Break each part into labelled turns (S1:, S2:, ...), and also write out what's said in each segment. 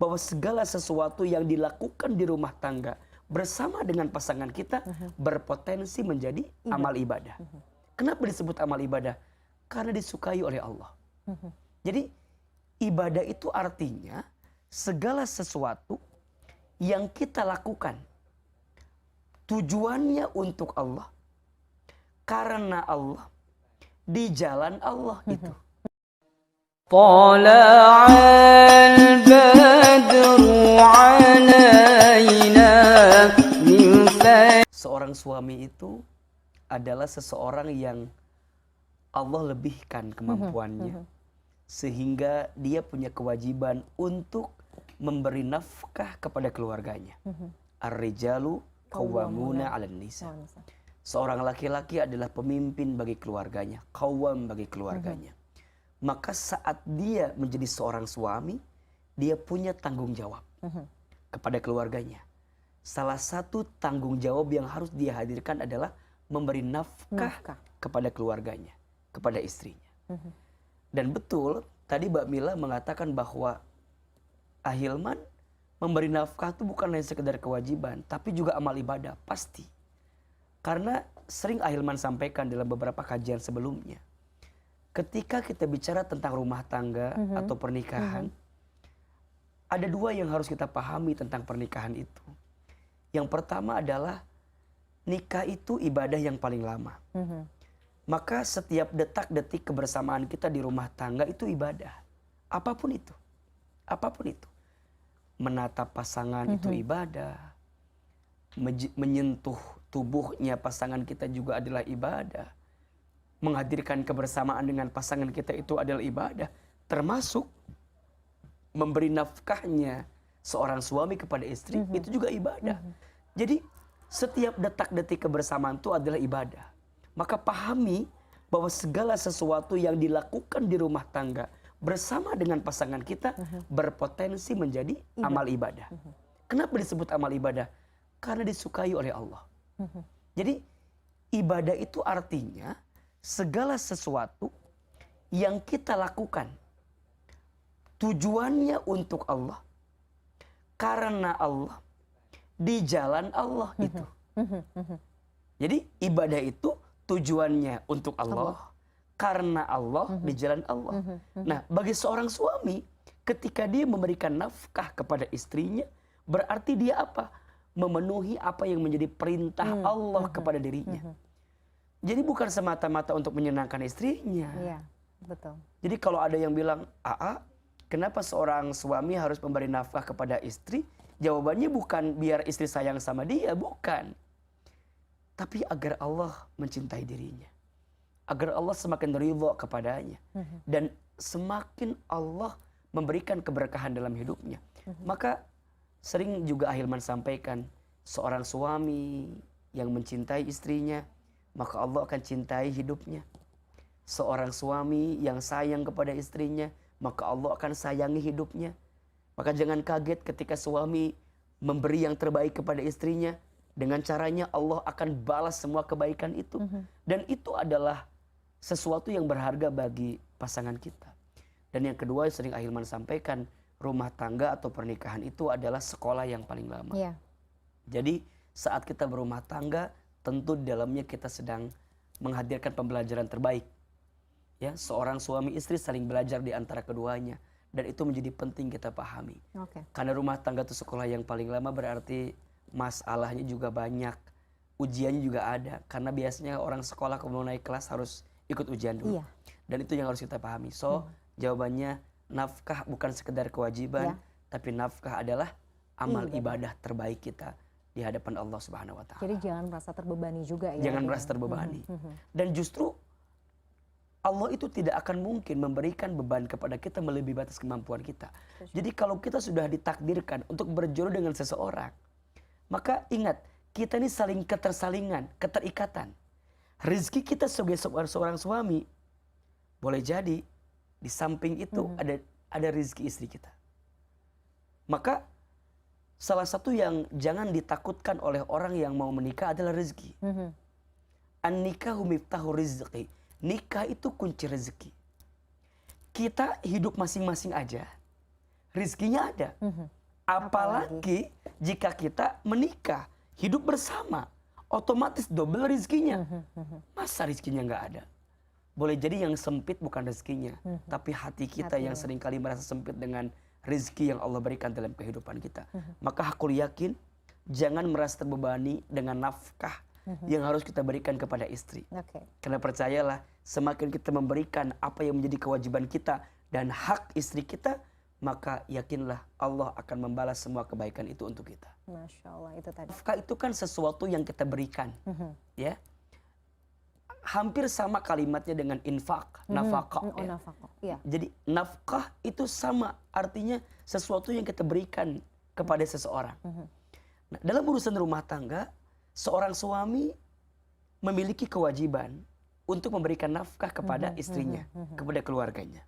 S1: bahwa segala sesuatu yang dilakukan di rumah tangga bersama dengan pasangan kita berpotensi menjadi amal ibadah. Kenapa disebut amal ibadah? Karena disukai oleh Allah. Jadi ibadah itu artinya segala sesuatu yang kita lakukan tujuannya untuk Allah, karena Allah, di jalan Allah itu.
S2: طلع البدر علينا من
S1: Seorang suami itu adalah seseorang yang Allah lebihkan kemampuannya sehingga dia punya kewajiban untuk memberi nafkah kepada keluarganya. Ar-rijalu qawwamuna 'alan nisa. Seorang laki-laki adalah pemimpin bagi keluarganya, qawwam bagi keluarganya. Maka saat dia menjadi seorang suami, dia punya tanggung jawab kepada keluarganya. Salah satu tanggung jawab yang harus dia hadirkan adalah memberi nafkah kepada keluarganya, kepada istrinya. Dan betul, tadi Mbak Mila mengatakan bahwa ahilman memberi nafkah itu bukan hanya sekedar kewajiban, tapi juga amal ibadah, pasti. Karena sering ahilman sampaikan dalam beberapa kajian sebelumnya, ketika kita bicara tentang rumah tangga atau pernikahan, ada dua yang harus kita pahami tentang pernikahan itu. Yang pertama adalah nikah itu ibadah yang paling lama. Maka setiap detak-detik kebersamaan kita di rumah tangga itu ibadah. Apapun itu. Apapun itu. Menatap pasangan itu ibadah. Menyentuh tubuhnya pasangan kita juga adalah ibadah. Menghadirkan kebersamaan dengan pasangan kita itu adalah ibadah. Termasuk memberi nafkahnya seorang suami kepada istri itu juga ibadah. Jadi setiap detak-detik kebersamaan itu adalah ibadah. Maka pahami bahwa segala sesuatu yang dilakukan di rumah tangga bersama dengan pasangan kita berpotensi menjadi amal ibadah. Kenapa disebut amal ibadah? Karena disukai oleh Allah. Jadi ibadah itu artinya segala sesuatu yang kita lakukan tujuannya untuk Allah, karena Allah, di jalan Allah itu. Jadi ibadah itu tujuannya untuk Allah, karena Allah, di jalan Allah. Nah, bagi seorang suami, ketika dia memberikan nafkah kepada istrinya, berarti dia apa? Memenuhi apa yang menjadi perintah Allah kepada dirinya. Jadi bukan semata-mata untuk menyenangkan istrinya.
S3: Iya, betul.
S1: Jadi kalau ada yang bilang, kenapa seorang suami harus memberi nafkah kepada istri? Jawabannya bukan biar istri sayang sama dia, bukan. Tapi agar Allah mencintai dirinya. Agar Allah semakin ridha kepadanya. Dan semakin Allah memberikan keberkahan dalam hidupnya. Maka sering juga ahilman sampaikan, seorang suami yang mencintai istrinya, maka Allah akan cintai hidupnya. Seorang suami yang sayang kepada istrinya, maka Allah akan sayangi hidupnya. Maka jangan kaget ketika suami memberi yang terbaik kepada istrinya, dengan caranya Allah akan balas semua kebaikan itu. Dan itu adalah sesuatu yang berharga bagi pasangan kita. Dan yang kedua sering ahilman sampaikan, rumah tangga atau pernikahan itu adalah sekolah yang paling lama. Jadi saat kita berumah tangga, tentu di dalamnya kita sedang menghadirkan pembelajaran terbaik. Ya, seorang suami istri saling belajar di antara keduanya, dan itu menjadi penting kita pahami. Karena rumah tangga itu sekolah yang paling lama, berarti masalahnya juga banyak, ujiannya juga ada. Karena biasanya orang sekolah kalau mau naik kelas harus ikut ujian dulu. Dan itu yang harus kita pahami. So, jawabannya nafkah bukan sekedar kewajiban, tapi nafkah adalah amal ibadah terbaik kita di hadapan Allah Subhanahu wa taala.
S3: Jadi jangan merasa terbebani juga ya.
S1: Jangan merasa terbebani. Dan justru Allah itu tidak akan mungkin memberikan beban kepada kita melebihi batas kemampuan kita. Jadi kalau kita sudah ditakdirkan untuk berjodoh dengan seseorang, maka ingat, kita ini saling ketersalingan, keterikatan. Rezeki kita sebagai seorang suami, boleh jadi di samping itu ada rezeki istri kita. Maka salah satu yang jangan ditakutkan oleh orang yang mau menikah adalah rezeki. An-nikahu miftahu rizqi. Nikah itu kunci rezeki. Kita hidup masing-masing aja, rizkinya ada. Apalagi jika kita menikah, hidup bersama, otomatis double rizkinya. Masa rizkinya nggak ada? Boleh jadi yang sempit bukan rezekinya, tapi hati kita yang seringkali merasa sempit dengan rezeki yang Allah berikan dalam kehidupan kita. Maka aku yakin, jangan merasa terbebani dengan nafkah yang harus kita berikan kepada istri. Karena percayalah, semakin kita memberikan apa yang menjadi kewajiban kita dan hak istri kita, maka yakinlah Allah akan membalas semua kebaikan itu untuk kita.
S3: Masya Allah, itu tadi.
S1: Nafkah itu kan sesuatu yang kita berikan, ya. Hampir sama kalimatnya dengan infak, nafkah. Ya.
S3: Nafkah. Iya.
S1: Jadi nafkah itu sama artinya sesuatu yang kita berikan kepada seseorang. Nah, dalam urusan rumah tangga, seorang suami memiliki kewajiban untuk memberikan nafkah kepada istrinya, kepada keluarganya.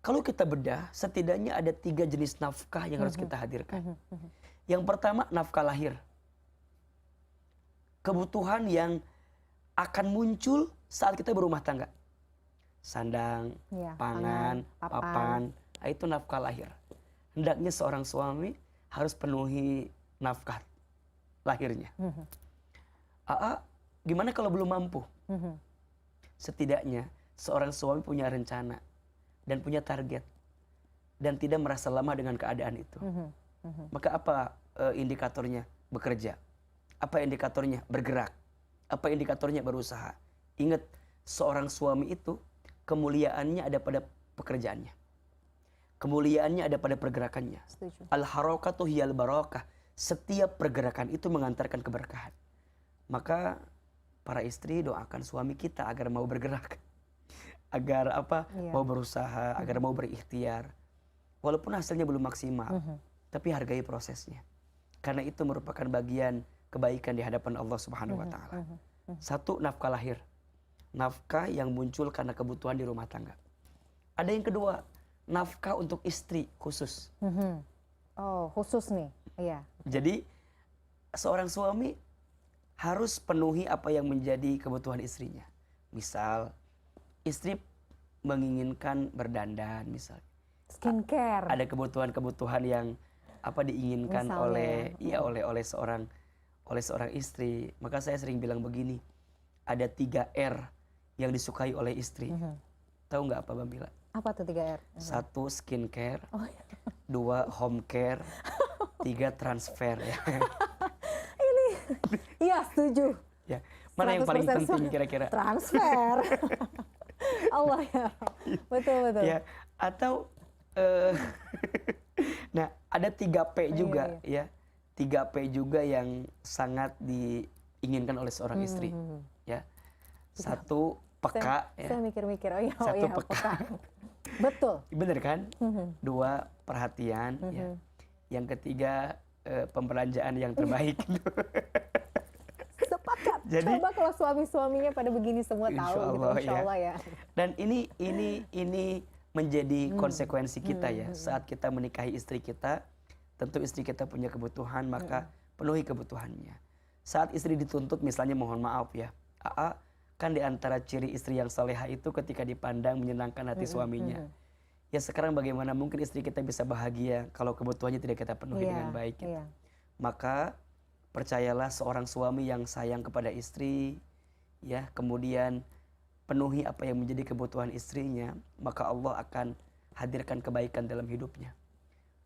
S1: Kalau kita bedah, setidaknya ada 3 jenis nafkah yang harus kita hadirkan. Yang pertama, nafkah lahir. Kebutuhan yang akan muncul saat kita berumah tangga. Sandang,
S3: Ya,
S1: pangan,
S3: papan.
S1: papan. Nah, itu nafkah lahir. Hendaknya seorang suami harus penuhi nafkah lahirnya. Gimana kalau belum mampu? Setidaknya seorang suami punya rencana dan punya target dan tidak merasa lemah dengan keadaan itu. Maka apa indikatornya? Bekerja. Apa indikatornya? Bergerak. Apa indikatornya? Berusaha. Ingat, seorang suami itu kemuliaannya ada pada pekerjaannya. Kemuliaannya ada pada pergerakannya. Al-harakatu hiyal barakah. Setiap pergerakan itu mengantarkan keberkahan. Maka para istri doakan suami kita agar mau bergerak. Agar mau berusaha, agar mau berikhtiar. Walaupun hasilnya belum maksimal, tapi hargai prosesnya. Karena itu merupakan bagian kebaikan di hadapan Allah Subhanahu wa taala. Satu, nafkah lahir. Nafkah yang muncul karena kebutuhan di rumah tangga. Ada yang kedua, nafkah untuk istri khusus.
S3: Oh, khusus nih. Iya.
S1: Jadi seorang suami harus penuhi apa yang menjadi kebutuhan istrinya. Misal istri menginginkan berdandan misalnya.
S3: Skincare.
S1: Ada kebutuhan-kebutuhan yang diinginkan
S3: Misalnya.
S1: oleh seorang istri. Maka saya sering bilang begini, ada 3 R yang disukai oleh istri. Tahu nggak apa, Bang Bila?
S3: Apa tuh 3 R?
S1: 1, skincare.
S3: Oh, iya.
S1: 2, home care. 3, transfer. Ya.
S3: Iya, setuju.
S1: Ya. Mana yang paling
S3: 100%
S1: penting kira-kira?
S3: Transfer. Allah ya. Betul.
S1: Ya, atau nah, ada 3P juga ya. 3P juga yang sangat diinginkan oleh seorang istri. Ya. 1, peka.
S3: Saya mikir-mikir. Oh iya,
S1: 1, peka.
S3: peka. Betul.
S1: Bener kan? 2, perhatian. Ya. Yang ketiga, pembelanjaan yang terbaik.
S3: Sepakat.
S1: Jadi,
S3: coba kalau suami-suaminya pada begini semua tahu gitu, insya Allah ya.
S1: Dan ini menjadi konsekuensi kita ya. Saat kita menikahi istri kita, tentu istri kita punya kebutuhan, maka penuhi kebutuhannya. Saat istri dituntut, misalnya mohon maaf ya, kan diantara ciri istri yang salehah itu ketika dipandang menyenangkan hati suaminya. Ya sekarang bagaimana mungkin istri kita bisa bahagia kalau kebutuhannya tidak kita penuhi dengan baik gitu. Maka percayalah, seorang suami yang sayang kepada istri, ya, kemudian penuhi apa yang menjadi kebutuhan istrinya, maka Allah akan hadirkan kebaikan dalam hidupnya.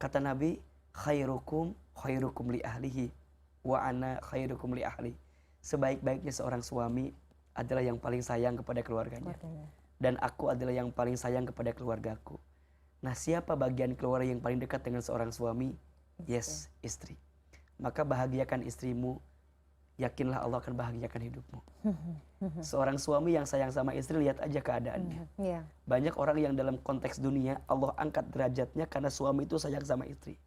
S1: Kata Nabi, khairukum li ahlihi wa ana khairukum li ahli. Sebaik-baiknya seorang suami adalah yang paling sayang kepada keluarganya. Dan aku adalah yang paling sayang kepada keluargaku. Nah, siapa bagian keluarga yang paling dekat dengan seorang suami? Yes, istri. Maka bahagiakan istrimu, yakinlah Allah akan bahagiakan hidupmu. Seorang suami yang sayang sama istri, lihat aja keadaannya. Banyak orang yang dalam konteks dunia Allah angkat derajatnya karena suami itu sayang sama istri.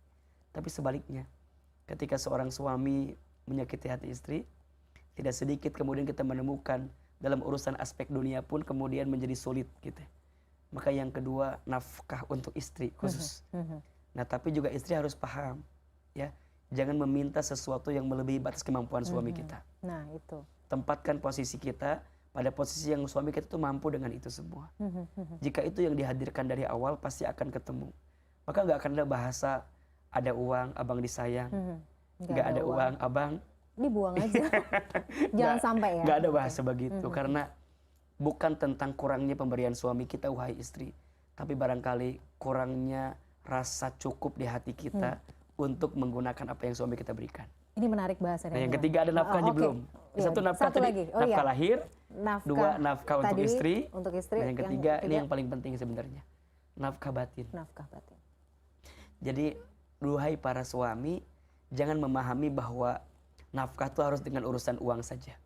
S1: Tapi sebaliknya, ketika seorang suami menyakiti hati istri, tidak sedikit kemudian kita menemukan dalam urusan aspek dunia pun kemudian menjadi sulit gitu. Maka yang kedua, nafkah untuk istri khusus. Nah, tapi juga istri harus paham, ya, jangan meminta sesuatu yang melebihi batas kemampuan suami kita.
S3: Nah, itu.
S1: Tempatkan posisi kita pada posisi yang suami kita tuh mampu dengan itu semua. Jika itu yang dihadirkan dari awal, pasti akan ketemu. maka nggak akan ada bahasa ada uang abang disayang, nggak ada uang abang
S3: dibuang aja. Jangan sampai ya.
S1: Nggak ada bahasa begitu, karena bukan tentang kurangnya pemberian suami kita wahai istri, tapi barangkali kurangnya rasa cukup di hati kita untuk menggunakan apa yang suami kita berikan.
S3: Ini menarik bahasannya.
S1: Nah, yang ketiga ada nafkahnya belum. Satu nafkah
S3: Satu
S1: tadi,
S3: lagi.
S1: nafkah lahir.
S3: Nafkah
S1: Dua, nafkah untuk
S3: tadi
S1: istri.
S3: Untuk istri.
S1: Nah, yang ketiga, ini yang paling penting sebenarnya. Nafkah batin.
S3: Nafkah batin.
S1: Jadi, duhai para suami, jangan memahami bahwa nafkah itu harus dengan urusan uang saja.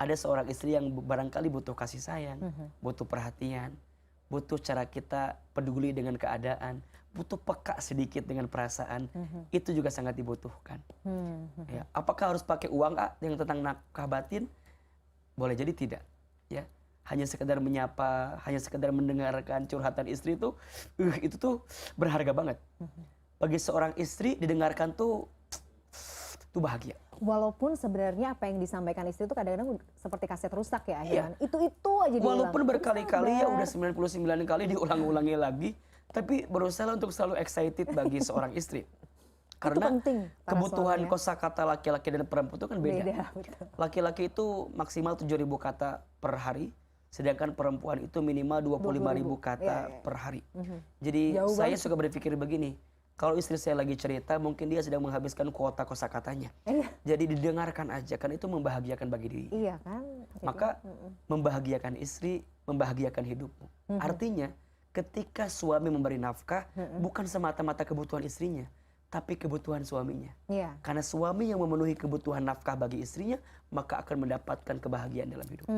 S1: Ada seorang istri yang barangkali butuh kasih sayang, butuh perhatian, butuh cara kita peduli dengan keadaan, butuh peka sedikit dengan perasaan, itu juga sangat dibutuhkan. Ya, apakah harus pakai uang yang tentang nafkah batin? Boleh jadi tidak. Ya, hanya sekedar menyapa, hanya sekedar mendengarkan curhatan istri itu tuh berharga banget. Bagi seorang istri didengarkan tuh bahagia.
S3: Walaupun sebenarnya apa yang disampaikan istri itu kadang-kadang seperti kaset rusak ya akhirnya. Itu aja diulang.
S1: Walaupun berkali-kali ya udah 99 kali diulang-ulangi lagi, tapi berusaha untuk selalu excited bagi seorang istri. Karena kebutuhan kosakata laki-laki dan perempuan itu kan beda. Laki-laki itu maksimal 7.000 kata per hari, sedangkan perempuan itu minimal 25.000 kata per hari. Jadi saya suka berpikir begini, kalau istri saya lagi cerita, mungkin dia sedang menghabiskan kuota kosakatanya. Jadi didengarkan aja, kan itu membahagiakan bagi diri.
S3: Iya kan?
S1: Maka membahagiakan istri, membahagiakan hidupmu. Artinya, ketika suami memberi nafkah, bukan semata-mata kebutuhan istrinya, tapi kebutuhan suaminya. Karena suami yang memenuhi kebutuhan nafkah bagi istrinya, maka akan mendapatkan kebahagiaan dalam hidup.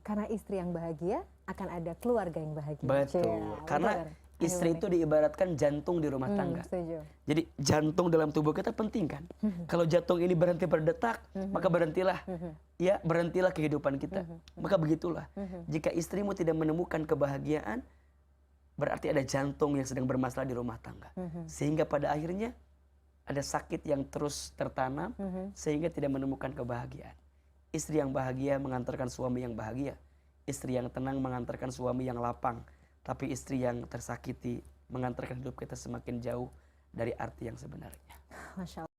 S3: Karena istri yang bahagia, akan ada keluarga yang bahagia.
S1: Betul. Karena istri itu diibaratkan jantung di rumah tangga.
S3: Setuju.
S1: Jadi jantung dalam tubuh kita penting kan. Kalau jantung ini berhenti berdetak, maka berhentilah kehidupan kita. Maka begitulah. Jika istrimu tidak menemukan kebahagiaan, berarti ada jantung yang sedang bermasalah di rumah tangga. Sehingga pada akhirnya ada sakit yang terus tertanam, sehingga tidak menemukan kebahagiaan. Istri yang bahagia mengantarkan suami yang bahagia. Istri yang tenang mengantarkan suami yang lapang. Tapi istri yang tersakiti mengantarkan hidup kita semakin jauh dari arti yang sebenarnya.
S3: Masya Allah.